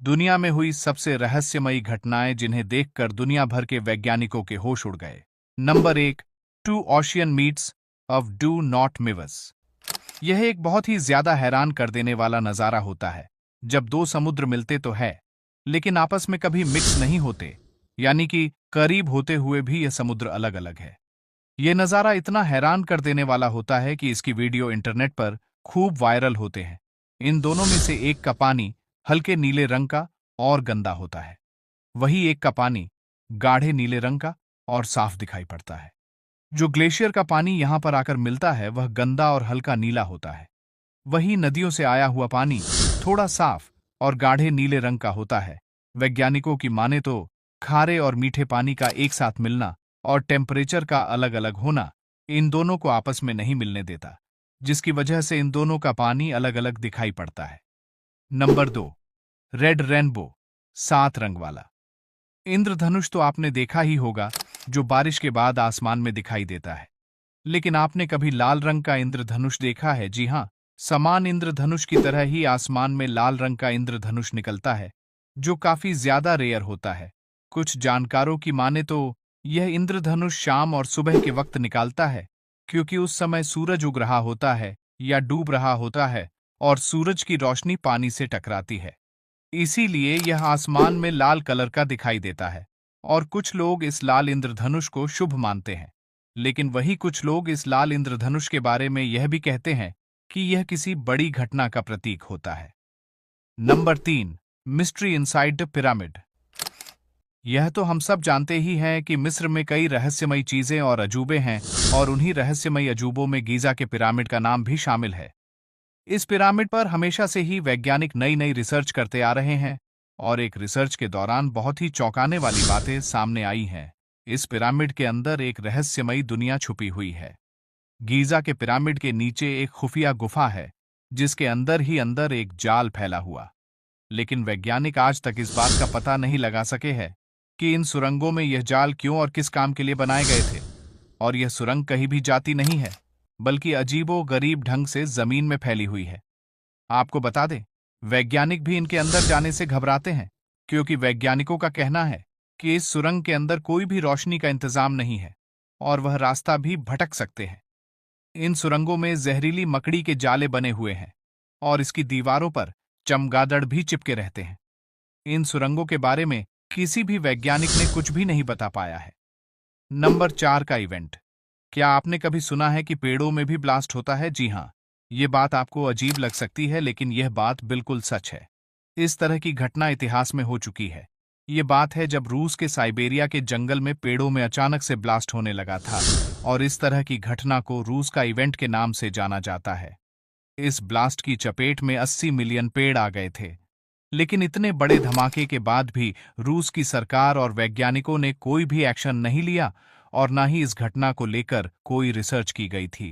दुनिया में हुई सबसे रहस्यमयी घटनाएं जिन्हें देखकर दुनिया भर के वैज्ञानिकों के होश उड़ गए। Number 1। Two ocean meets of do not mix. यह एक बहुत ही ज्यादा हैरान कर देने वाला नजारा होता है जब दो समुद्र मिलते तो है, लेकिन आपस में कभी मिक्स नहीं होते, यानी कि करीब होते हुए भी यह समुद्र अलग अलग है। यह नजारा इतना हैरान कर देने वाला होता है कि इसकी वीडियो इंटरनेट पर खूब वायरल होते हैं। इन दोनों में से एक का पानी हल्के नीले रंग का और गंदा होता है, वही एक का पानी गाढ़े नीले रंग का और साफ दिखाई पड़ता है। जो ग्लेशियर का पानी यहां पर आकर मिलता है वह गंदा और हल्का नीला होता है। वही नदियों से आया हुआ पानी थोड़ा साफ और गाढ़े नीले रंग का होता है। वैज्ञानिकों की माने तो खारे और मीठे पानी का एक साथ मिलना और टेम्परेचर का अलग अलग होना इन दोनों को आपस में नहीं मिलने देता, जिसकी वजह से इन दोनों का पानी अलग अलग दिखाई पड़ता है। नंबर 2। रेड रेनबो, 7 रंग वाला इंद्रधनुष। तो आपने देखा ही होगा, जो बारिश के बाद आसमान में दिखाई देता है। लेकिन आपने कभी लाल रंग का इंद्रधनुष देखा है? जी हां, समान इंद्रधनुष की तरह ही आसमान में लाल रंग का इंद्रधनुष निकलता है, जो काफी ज्यादा रेयर होता है। कुछ जानकारों की माने तो यह इंद्रधनुष शाम और सुबह के वक्त निकालता है, क्योंकि उस समय सूरज उग रहा होता है या डूब रहा होता है और सूरज की रोशनी पानी से टकराती है। इसीलिए यह आसमान में लाल कलर का दिखाई देता है और कुछ लोग इस लाल इंद्रधनुष को शुभ मानते हैं। लेकिन वही कुछ लोग इस लाल इंद्रधनुष के बारे में यह भी कहते हैं कि यह किसी बड़ी घटना का प्रतीक होता है। Number 3। Mystery inside the pyramid. यह तो हम सब जानते ही हैं कि मिस्र में कई रहस्यमयी चीजें और अजूबे हैं, और उन्हीं रहस्यमयी अजूबों में गीजा के पिरामिड का नाम भी शामिल है। इस पिरामिड पर हमेशा से ही वैज्ञानिक नई नई रिसर्च करते आ रहे हैं, और एक रिसर्च के दौरान बहुत ही चौंकाने वाली बातें सामने आई हैं। इस पिरामिड के अंदर एक रहस्यमयी दुनिया छुपी हुई है। गीजा के पिरामिड के नीचे एक खुफिया गुफा है, जिसके अंदर ही अंदर एक जाल फैला हुआ। लेकिन वैज्ञानिक आज तक इस बात का पता नहीं लगा सके हैं कि इन सुरंगों में यह जाल क्यों और किस काम के लिए बनाए गए थे। और यह सुरंग कहीं भी जाती नहीं है, बल्कि अजीबो गरीब ढंग से जमीन में फैली हुई है। आपको बता दें, वैज्ञानिक भी इनके अंदर जाने से घबराते हैं, क्योंकि वैज्ञानिकों का कहना है कि इस सुरंग के अंदर कोई भी रोशनी का इंतजाम नहीं है और वह रास्ता भी भटक सकते हैं। इन सुरंगों में जहरीली मकड़ी के जाले बने हुए हैं और इसकी दीवारों पर चमगादड़ भी चिपके रहते हैं। इन सुरंगों के बारे में किसी भी वैज्ञानिक ने कुछ भी नहीं बता पाया है। नंबर 4 का इवेंट। क्या आपने कभी सुना है कि पेड़ों में भी ब्लास्ट होता है? जी हां, ये बात आपको अजीब लग सकती है, लेकिन यह बात बिल्कुल सच है। इस तरह की घटना इतिहास में हो चुकी है। ये बात है जब रूस के साइबेरिया के जंगल में पेड़ों में अचानक से ब्लास्ट होने लगा था, और इस तरह की घटना को रूस का इवेंट के नाम से जाना जाता है। इस ब्लास्ट की चपेट में 80 मिलियन पेड़ आ गए थे। लेकिन इतने बड़े धमाके के बाद भी रूस की सरकार और वैज्ञानिकों ने कोई भी एक्शन नहीं लिया, और न ही इस घटना को लेकर कोई रिसर्च की गई थी।